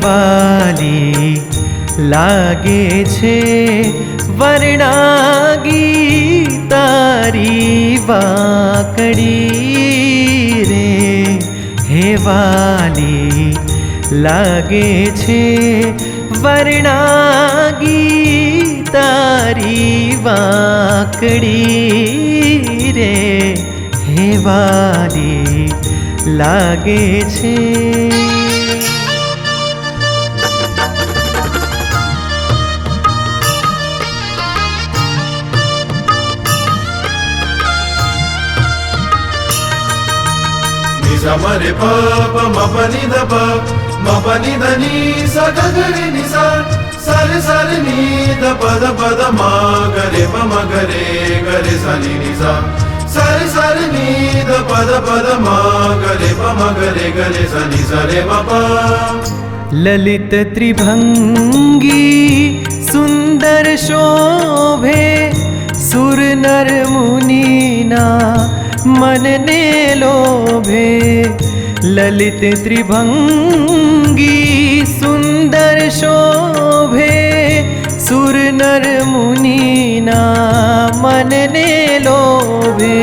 વાલી લાગે છે વરણાગી તારી વાકડી રે. હે વાલી લાગે છે વરણાગી તારી વાકડી રે. હે વાલી લાગે છે. Samare pa pa ma pa ni da pa ma pa ni da ni sa ga ga re ni sa sare sare ni da pa ma ga re ga re sa ni sa sare sare ni da pa ma ga re ga re sa ni sa re ma pa. Lalit ત્રિભંગી સુંદર શોભે સુર નર મુનિના मनने लोभे. ललित त्रिभंगी सुंदर शोभे सुर नर मुनिना मनने लोभे.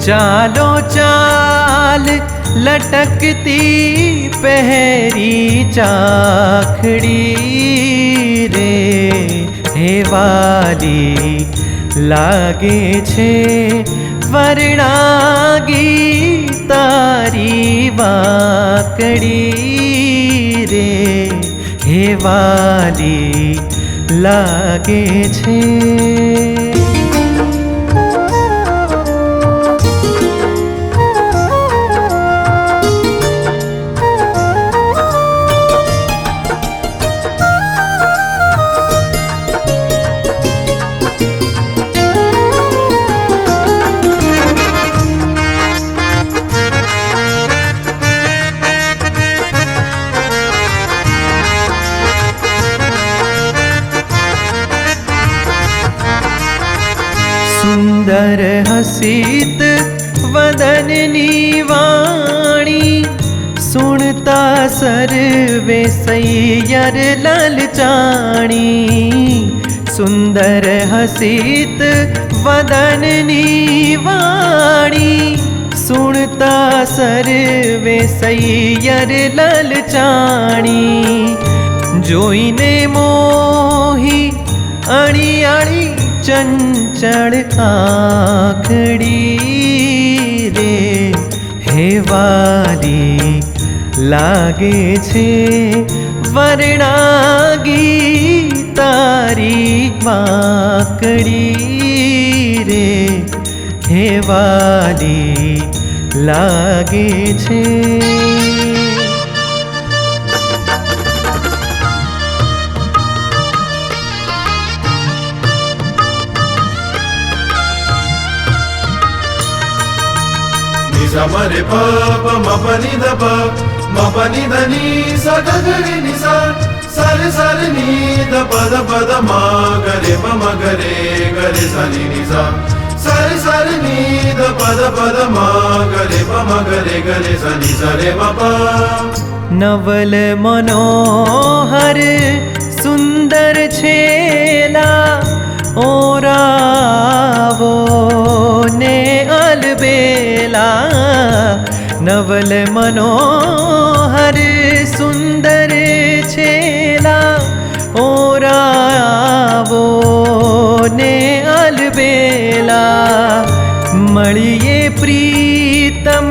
चालो चाल लटकती पहरी चाखड़ी रे. हे वाली लागे छे वरणागी तारी वाकड़ी रे. हे वाली लागे छे. सुंदर हसित वदननी वाणी सुनता सर्वे सैयर ललचाणी. सुंदर हसित वदननी वाणी सुनता सर्वे सैयर ललचाणी. जोईने मोही अणी अणी चंचल आँखड़ी रे. हे वाली लागे छे वरणागी तारी वाकड़ी रे. हे वाली लागे छे. Samare pa pa ma pa ni da ni sa ga ga re ni sa sare sare ni da pa ma ga re ga re sa ni sa sare sare ni da pa ma ga re ga re sa ni sa re ma pa. Naval मनोहर सुंदर छेला ओरावो ने अलबेला. नवल मनोहर सुंदर छेला ओरावो ने अलबेला. મળીએ પ્રીતમ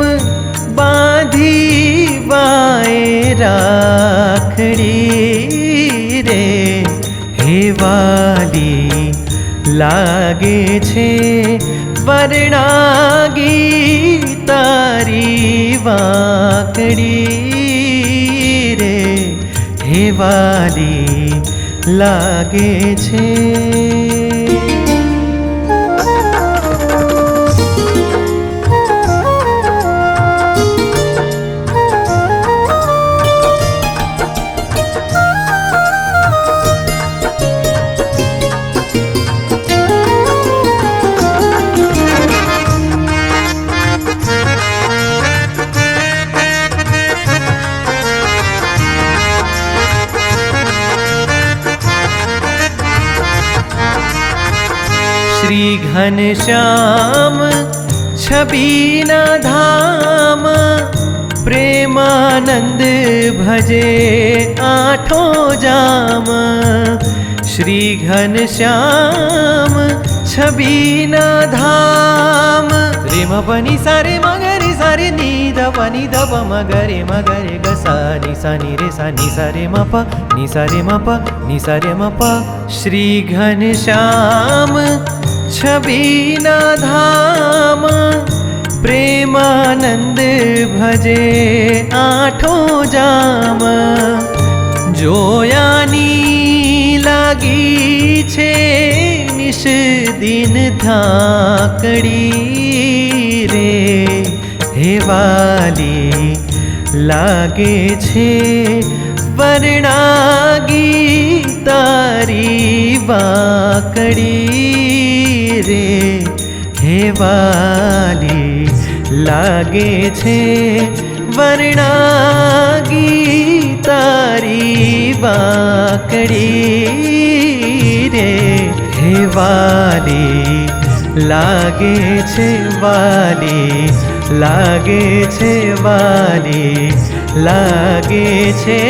બાંધી Y રાખડી રે. હે વાલી લાગે છે વરણાગી તારી વાકડી રે. હે વાલી લાગે છે. श्री घनश्याम छबीना धाम प्रेमानंद भजे आठों जाम श्री घनश्याम छबीना धाम रे म पनि सारे मगरे सारे नि द पनि द प मगरे मगरे ग सा नि रे सा नि सा रे म प नि सा रे म प नि सा रे म प श्री घनश्याम छबीना धाम प्रेमानंद भजे आठों जाम जोयानी लागी छे निश दिन धाकड़ी रे हे वाली लागे छे वर्णागी तारी वाकड़ी रे हे वाली लागे छे वर्णागी तारी वाकड़ी रे हे वाली लागे छे वाली लागे छे वाली लागे छे